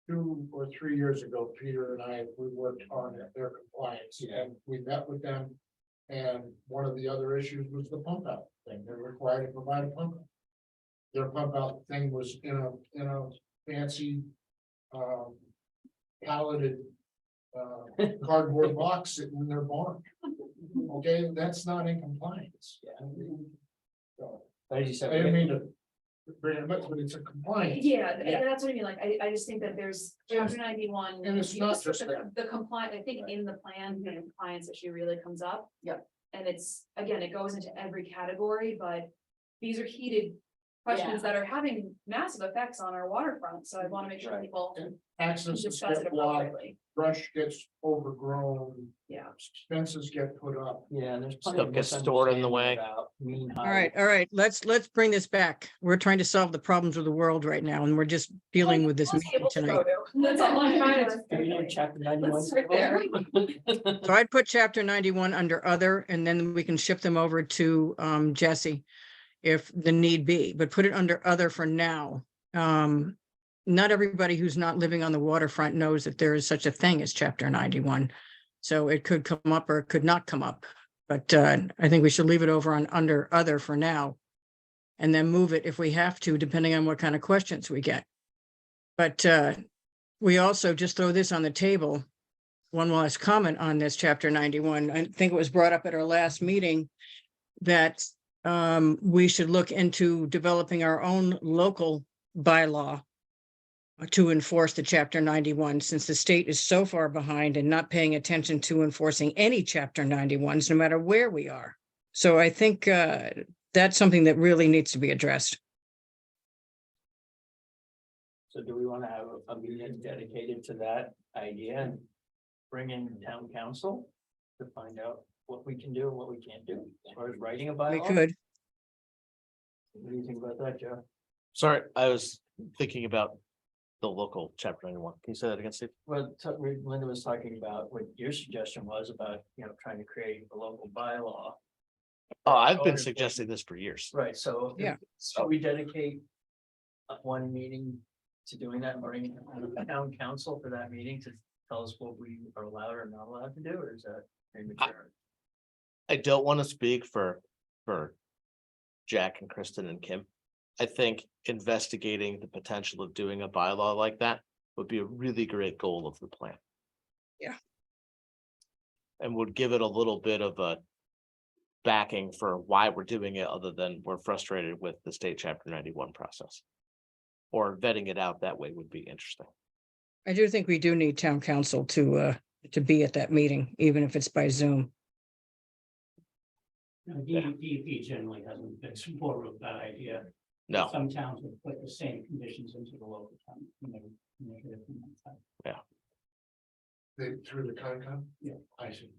2 or 3 years ago, Peter and I, we worked on their compliance and we met with them. And one of the other issues was the pump out thing. They're required to provide a pump out. Their pump out thing was in a fancy, palleted, cardboard box sitting in their barn. Okay, that's not in compliance. So, But as you I said, didn't mean to bring it up, but it's a compliance. Yeah, and that's what I mean, like, I just think that there's chapter 91. And it's not just the- that. The compliance, I think in the plan, the compliance issue really comes up. Yep. And it's, again, it goes into every category, but these are heated questions that are having massive effects on our waterfront, so I wanna make sure Right. people Access is discuss it get blocked, appropriately. brush gets overgrown, Yeah. fences get put up. yeah, and there's plenty Stuff of gets stored in the way. misunderstanding about mean All right, let's bring this back. We're trying to solve the problems of the world right now, and we're just dealing with this meeting tonight. That's all I'm trying height. to. Chapter 91. Let's start there. So I'd put chapter 91 under other, and then we can shift them over to Jesse if the need be, but put it under other for now. Not everybody who's not living on the waterfront knows that there is such a thing as chapter 91. So it could come up or it could not come up, but I think we should leave it over on under other for now. And then move it if we have to, depending on what kind of questions we get. But we also just throw this on the table. One last comment on this chapter 91. I think it was brought up at our last meeting that we should look into developing our own local bylaw to enforce the chapter 91, since the state is so far behind and not paying attention to enforcing any chapter 91s, no matter where we are. So I think that's something that really needs to be addressed. So do we want to have a meeting dedicated to that idea and bring in town council to find out what we can do and what we can't do as far as writing a bylaw? We could. What do you think about that, Joe? Sorry, I was thinking about the local chapter 91. Can you say that again, Steve? Well, Linda was talking about what your suggestion was about, trying to create a local bylaw. Oh, I've been Order- suggesting this for years. Right, so. Yeah. So we dedicate one meeting to doing that and bring the town council for that meeting to tell us what we are allowed or not allowed to do, or is that premature? I don't want to speak for Jack and Kristen and Kim. I think investigating the potential of doing a bylaw like that would be a really great goal of the plan. Yeah. And would give it a little bit of a backing for why we're doing it, other than we're frustrated with the state chapter 91 process. Or vetting it out that way would be interesting. I do think we do need town council to be at that meeting, even if it's by Zoom. DEP generally hasn't been supportive of that idea. No, Some towns would put the same conditions into the local town. Through the Concom? Yeah. I see.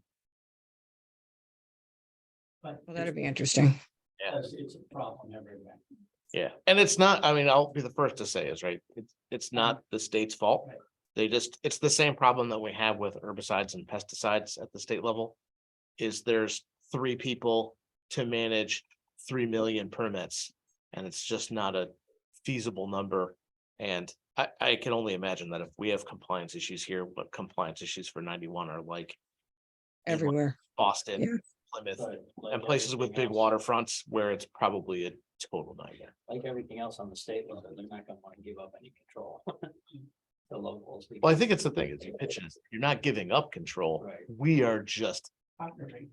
But Well, that'd be interesting. it's a problem everywhere. yeah, and it's not, I mean, I'll be the first to say is right, it's not the state's fault. Right. It's the same problem that we have with herbicides and pesticides at the state level. Is there's 3 people to manage 3 million permits, and it's just not a feasible number. And I can only imagine that if we have compliance issues here, what compliance issues for 91 are like in Everywhere. Boston, Yeah. Plymouth, But and places with big waterfronts where it's probably a total nightmare. Like everything else on the state level, they're not gonna want to give up any control. The locals. Well, I think it's the thing, is you pitch it, you're not giving up control. Right. We are just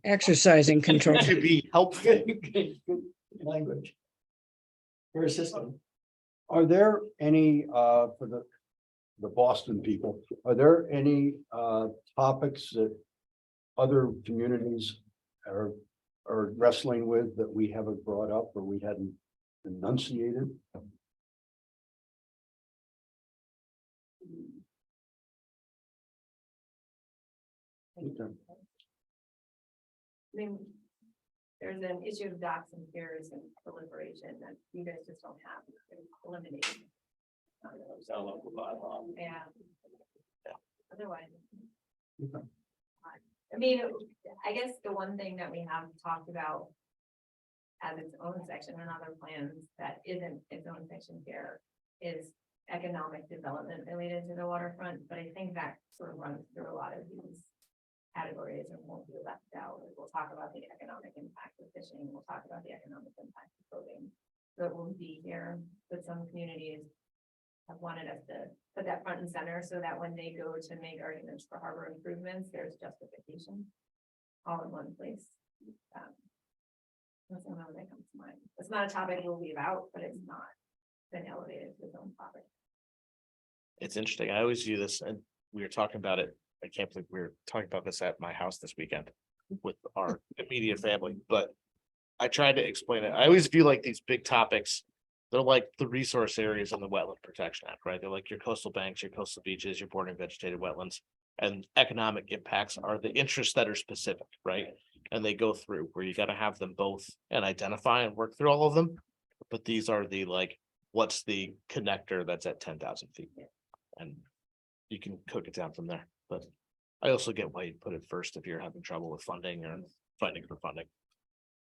Exercising control. to be helpful. Good language. For a system. Are there any, for the Boston people, are there any, topics that other communities are are wrestling with that we haven't brought up or we hadn't enunciated? Okay. I mean, there's an issue of docks and piers and proliferation that you guys just don't have, it's eliminated. It's our local bylaw. Yeah. Otherwise. Okay. I mean, I guess the one thing that we have talked about as its own section and other plans that isn't its own section here is economic development related to the waterfront, but I think that sort of runs through a lot of these categories and won't be left out. We'll talk about the economic impact of fishing, we'll talk about the economic impact of boating. So it will be here, but some communities have wanted us to put that front and center so that when they go to make arguments for harbor improvements, there's justification all in one place. That's another that comes to mind. It's not a topic we'll leave out, but it's not been elevated to its own topic. It's interesting. I always view this, and we were talking about it. I can't believe we were talking about this at my house this weekend with our immediate family, but I tried to explain it. I always view like these big topics. They're like the resource areas in the Wetland Protection Act, right? They're like your coastal banks, your coastal beaches, your bordering vegetated wetlands. And economic impacts are the interests that are specific, right? And they go through where you got to have them both and identify and work through all of them. But these are the like, what's the connector that's at 10,000 feet? And you can cook it down from there. But I also get why you put it first if you're having trouble with funding or fighting for funding.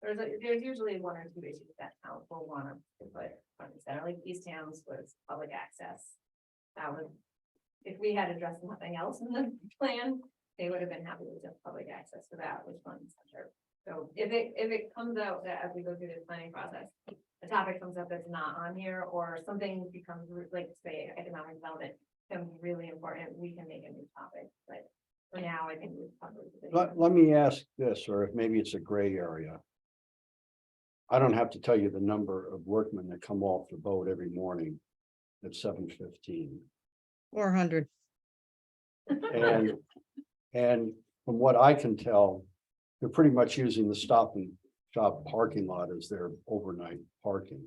There's usually one or two issues that towns will want to put front and center, like East Towns was public access. That would, if we had addressed nothing else in the plan, they would have been happy with just public access to that, which front and center. So if it comes out that as we go through this planning process, a topic comes up that's not on here, or something becomes like, say, economic development becomes really important, we can make a new topic, but for now, I think we've covered. Let me ask this, or if maybe it's a gray area. I don't have to tell you the number of workmen that come off the boat every morning at 7:15. 400. And from what I can tell, they're pretty much using the Stop and Shop parking lot as their overnight parking.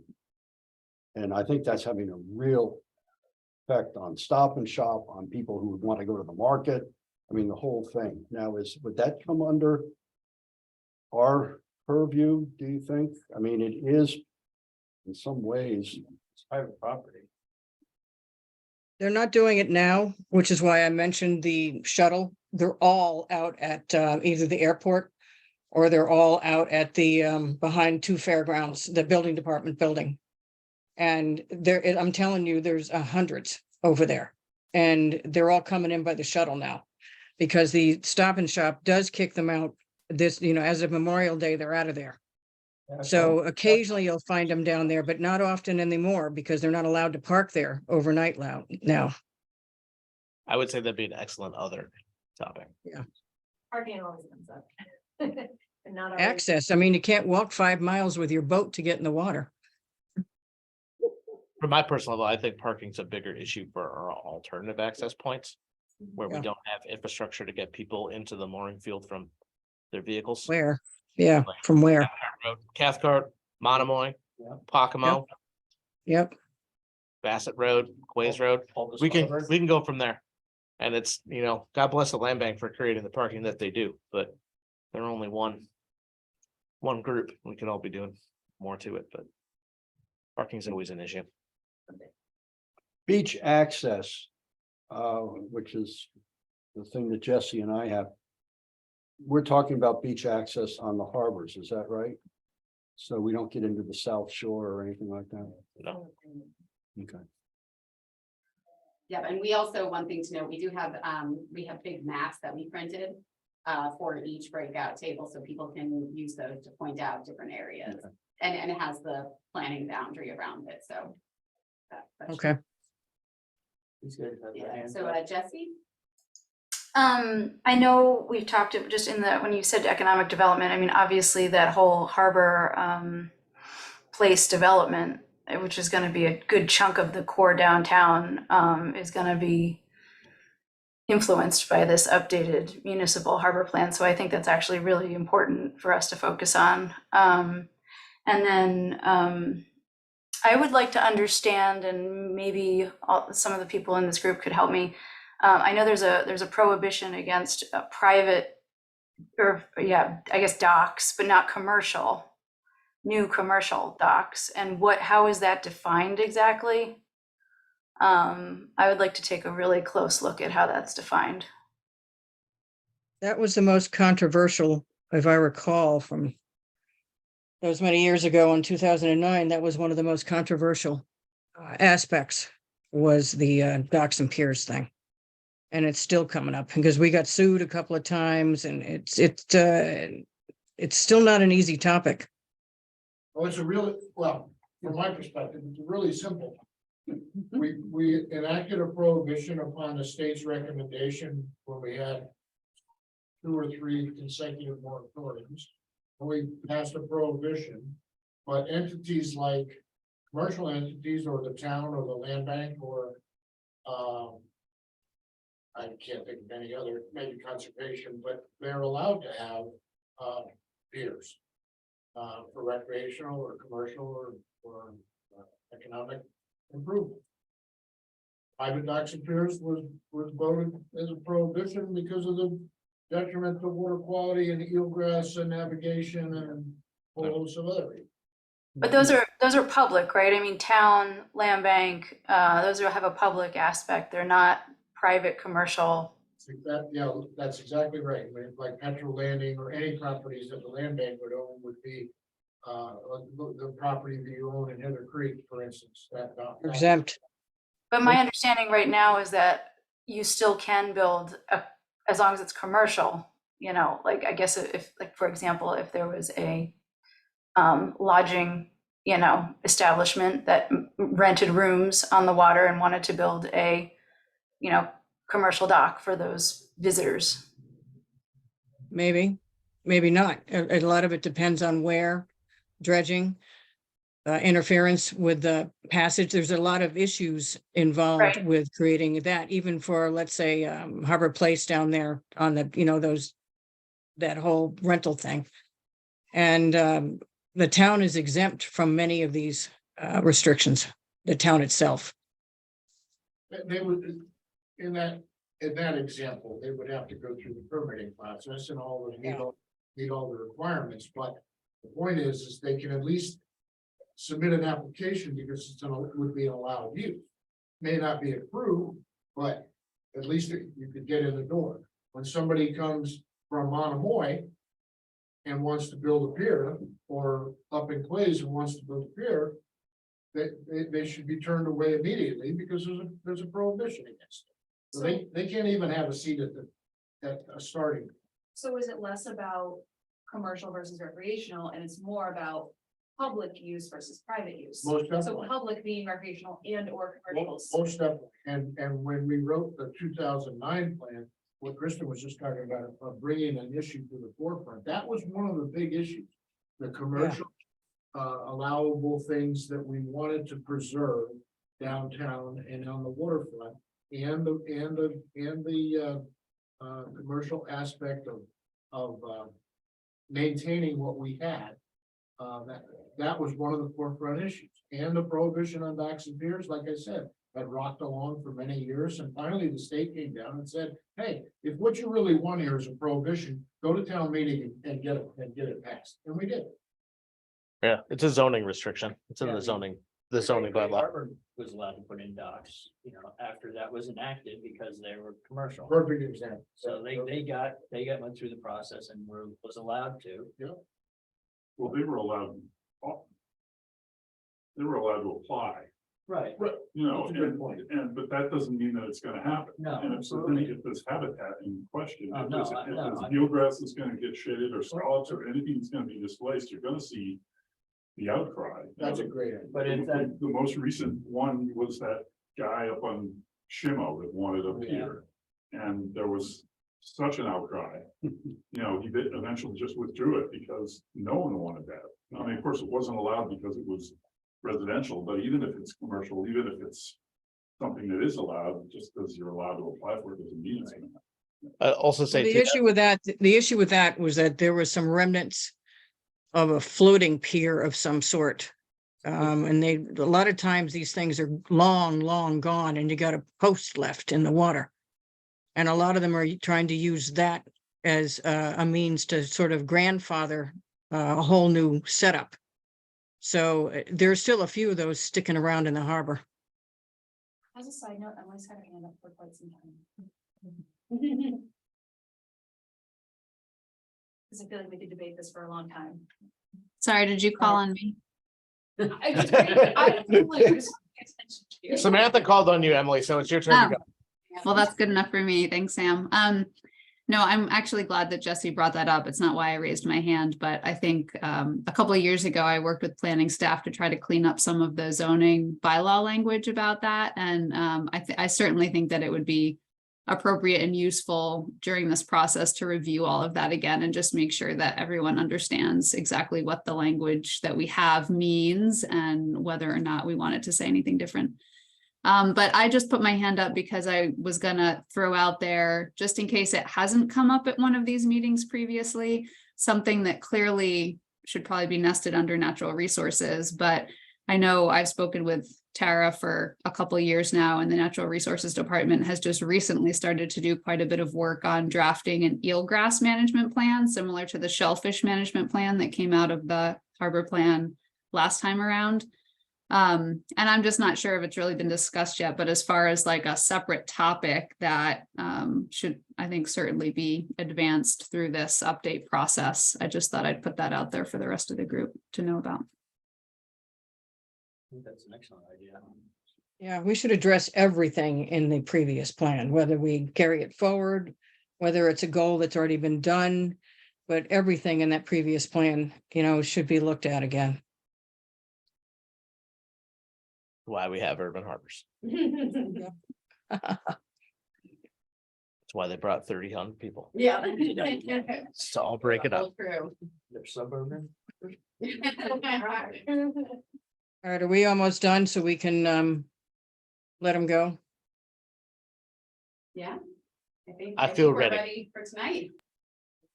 And I think that's having a real effect on Stop and Shop, on people who want to go to the market. I mean, the whole thing. Now, would that come under our purview, do you think? I mean, it is in some ways, It's private property. They're not doing it now, which is why I mentioned the shuttle. They're all out at either the airport or they're all out at the behind two fairgrounds, the building department building. And I'm telling you, there's hundreds over there. And they're all coming in by the shuttle now because the Stop and Shop does kick them out this, as of Memorial Day, they're out of there. So occasionally you'll find them down there, but not often anymore because they're not allowed to park there overnight now. I would say that'd be an excellent other topic. Parking always comes up. And not always. Access, I mean, you can't walk 5 miles with your boat to get in the water. From my personal level, I think parking's a bigger issue for our alternative access points. Where we Yeah. don't have infrastructure to get people into the mooring field from their vehicles. Where? Yeah, from where? Cathcart, Monomoy, Yeah. Pocomo, Yep. Bassett Road, Quays Road. We can go from there. And it's, God bless the land bank for creating the parking that they do, but they're only one group. We could all be doing more to it, but parking is always an issue. beach access, which is the thing that Jesse and I have. We're talking about beach access on the harbors, is that right? So we don't get into the South Shore or anything like that? No. Okay. Yeah, and we also, one thing to note, we have big maps that we printed for each breakout table, so people can use those to point out different areas. Okay. And it has the planning boundary around it, so. that should- Okay. These guys have their Yeah, hands so up. Jesse? I know we've talked just when you said economic development, I mean, obviously that whole harbor place development, which is going to be a good chunk of the core downtown, is going to be influenced by this updated municipal harbor plan. So I think that's actually really important for us to focus on. And then I would like to understand, and maybe some of the people in this group could help me. I know there's a prohibition against private, or yeah, I guess docks, but not commercial, new commercial docks. And how is that defined exactly? I would like to take a really close look at how that's defined. That was the most controversial, if I recall, from those many years ago in 2009. That was one of the most controversial aspects, was the docks and piers thing. And it's still coming up because we got sued a couple of times, and it's still not an easy topic. Well, from my perspective, it's really simple. We enacted a prohibition upon the state's recommendation when we had 2 or 3 consecutive moratoriums. And we passed a prohibition, but entities like commercial entities or the town or the land bank or I can't think of any other, maybe conservation, but they're allowed to have piers for recreational or commercial or economic improvement. Private docks and piers was voted as a prohibition because of the detriment to water quality and eelgrass and navigation and a whole host of other reasons. But those are public, right? I mean, town, land bank, those have a public aspect. They're not private commercial. Yeah, that's exactly right. I mean, like Petrol Landing or any properties that the land bank would own would be the property that you own in Heather Creek, for instance, that Exempt. But my understanding right now is that you still can build as long as it's commercial, you know, like I guess if, like, for example, if there was a lodging, you know, establishment that rented rooms on the water and wanted to build a, you know, commercial dock for those visitors. Maybe, maybe not. A lot of it depends on where, dredging, interference with the passage. There's a lot of issues involved with creating that, even for, let's say, Harbor Place down there on the, you know, that whole rental thing. And the town is exempt from many of these restrictions, the town itself. They would, in that example, they would have to go through the permitting process and all the meet all the requirements, but the point is they can at least submit an application because it would be an allowed use. May not be approved, but at least you could get in the door. When somebody comes from Monomoy and wants to build a pier, or up in Clays and wants to build a pier, they should be turned away immediately because there's a prohibition against it. So they can't even have a seat at a starting. So is it less about commercial versus recreational, and it's more about public use versus private use? Most So definitely. public being recreational and or commercial. Most definitely. And when we wrote the 2009 plan, what Kristen was just talking about bringing an issue to the forefront, that was one of the big issues. The commercial allowable things that we wanted to preserve downtown and on the waterfront, and the commercial aspect of maintaining what we had. That was one of the forefront issues, and the prohibition on docks and piers, like I said, had rocked along for many years, and finally the state came down and said, hey, if what you really want here is a prohibition, go to town meeting and get it passed, and we did. Yeah, it's a zoning restriction. It's in Yeah, the zoning bylaw. Harvard was allowed to put in docks, you know, after that was enacted because they were commercial. Perfect example. So they went through the process and was allowed to. Well, they were allowed to apply, Right. you know, That's a good point. but that doesn't mean that it's gonna happen. No, And absolutely. if there's habitat in question, Oh, if no, there's eelgrass is gonna get shaded or scallops or anything that's gonna be displaced, you're gonna see the outcry. That's a great idea. But if that, The most recent one was that guy up on Shimo that wanted a pier. And there was such an outcry. You know, he eventually just withdrew it because no one wanted that. I mean, of course, it wasn't allowed because it was residential, but even if it's commercial, even if it's something that is allowed, just because you're allowed to apply for it doesn't mean it's gonna happen. I also say The too, issue with that, the issue with that was that there was some remnants of a floating pier of some sort. And a lot of times these things are long, long gone and you got a post left in the water. And a lot of them are trying to use that as a means to sort of grandfather a whole new setup. So there's still a few of those sticking around in the harbor. As a side note, Emily's had her hand up for quite some time. Cause I feel like we could debate this for a long time. Sorry, did you call on me? I just, I totally just pay attention to you. Samantha called on you, Emily, so it's your turn to Oh, go. well, that's good enough for me. Thanks, Sam. No, I'm actually glad that Jesse brought that up. It's not why I raised my hand, but I think a couple of years ago, I worked with planning staff to try to clean up some of the zoning bylaw language about that. And I certainly think that it would be appropriate and useful during this process to review all of that again and just make sure that everyone understands exactly what the language that we have means and whether or not we want it to say anything different. But I just put my hand up because I was gonna throw out there, just in case it hasn't come up at one of these meetings previously, something that clearly should probably be nested under natural resources. But I know I've spoken with Tara for a couple of years now, and the Natural Resources Department has just recently started to do quite a bit of work on drafting an eelgrass management plan, similar to the shellfish management plan that came out of the harbor plan last time around. And I'm just not sure if it's really been discussed yet, but as far as like a separate topic that should, I think, certainly be advanced through this update process. I just thought I'd put that out there for the rest of the group to know about. I think that's an excellent idea. Yeah, we should address everything in the previous plan, whether we carry it forward, whether it's a goal that's already been done, but everything in that previous plan, should be looked at again. Why we have urban harbors. That's why they brought 300 people. Yeah. So I'll break it up. True. They're suburban. All right, are we almost done so we can let them go? Yeah. I think feel we're ready. For tonight.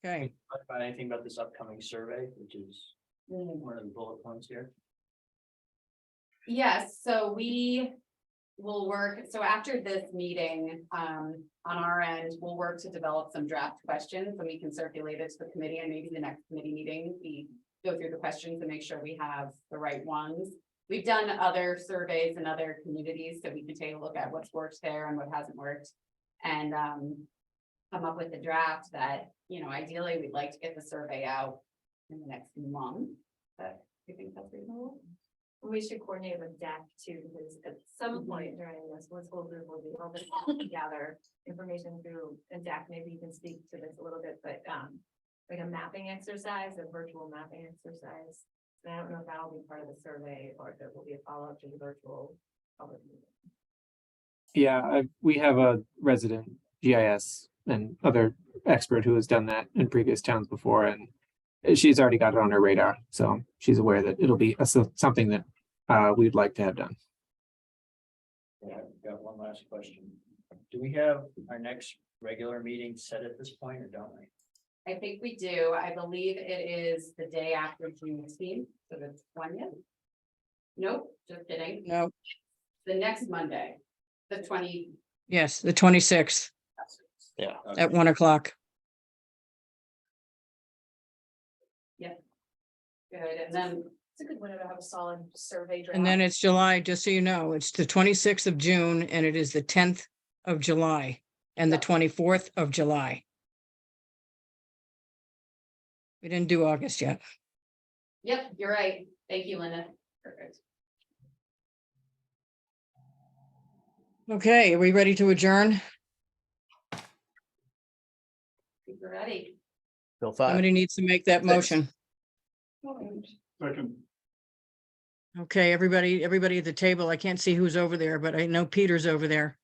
Okay, Talk about anything about this upcoming survey, which is one of the bullet points here. Yes, so we will work, so after this meeting, on our end, we'll work to develop some draft questions and we can circulate it to the committee, and maybe the next committee meeting, we go through the questions and make sure we have the right ones. We've done other surveys in other communities, so we can take a look at what's worked there and what hasn't worked. And come up with a draft that, ideally, we'd like to get the survey out in the next month. But do you think that's reasonable? We should coordinate with DAC too, because at some point during this, what's whole group will be able to gather information through, and DAC, maybe you can speak to this a little bit, but like a mapping exercise, a virtual mapping exercise. And I don't know if that'll be part of the survey or if it will be a follow-up to the virtual public meeting. Yeah, we have a resident GIS and other expert who has done that in previous towns before, and she's already got it on her radar. So she's aware that it'll be something that we'd like to have done. Yeah, I've got one last question. Do we have our next regular meeting set at this point or don't we? I think we do. I believe it is the day after Juneteenth, so the 20th. Nope, just kidding. no, The next Monday, the 20. yes, the 26th Yeah. at 1 o'clock. Good, and then It's a good window to have a solid survey draft. And then it's July, just so you know, it's the 26th of June and it is the 10th of July and the 24th of July. We didn't do August yet. Yep, you're right. Thank you, Linda. Perfect. Okay, are we ready to adjourn? Think we're ready. Bill 5. Somebody needs to make that motion. Second, Okay, everybody at the table, I can't see who's over there, but I know Peter's over there.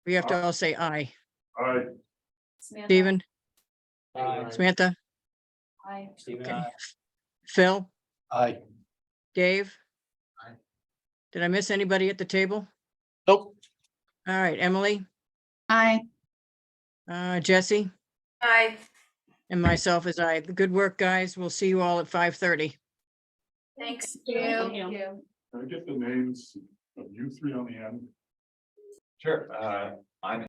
We have to all say aye. I, Samantha, Stephen, Aye. Samantha, aye. Stephen, okay. aye. Phil, Aye. Dave? Aye. Did I miss anybody at the table? Nope. All right, Emily, Aye. Jesse, Aye. and myself as I. Good work, guys. We'll see you all at 5:30. Thanks. Thank you. Can I get the names of you three on the end? Sure, I'm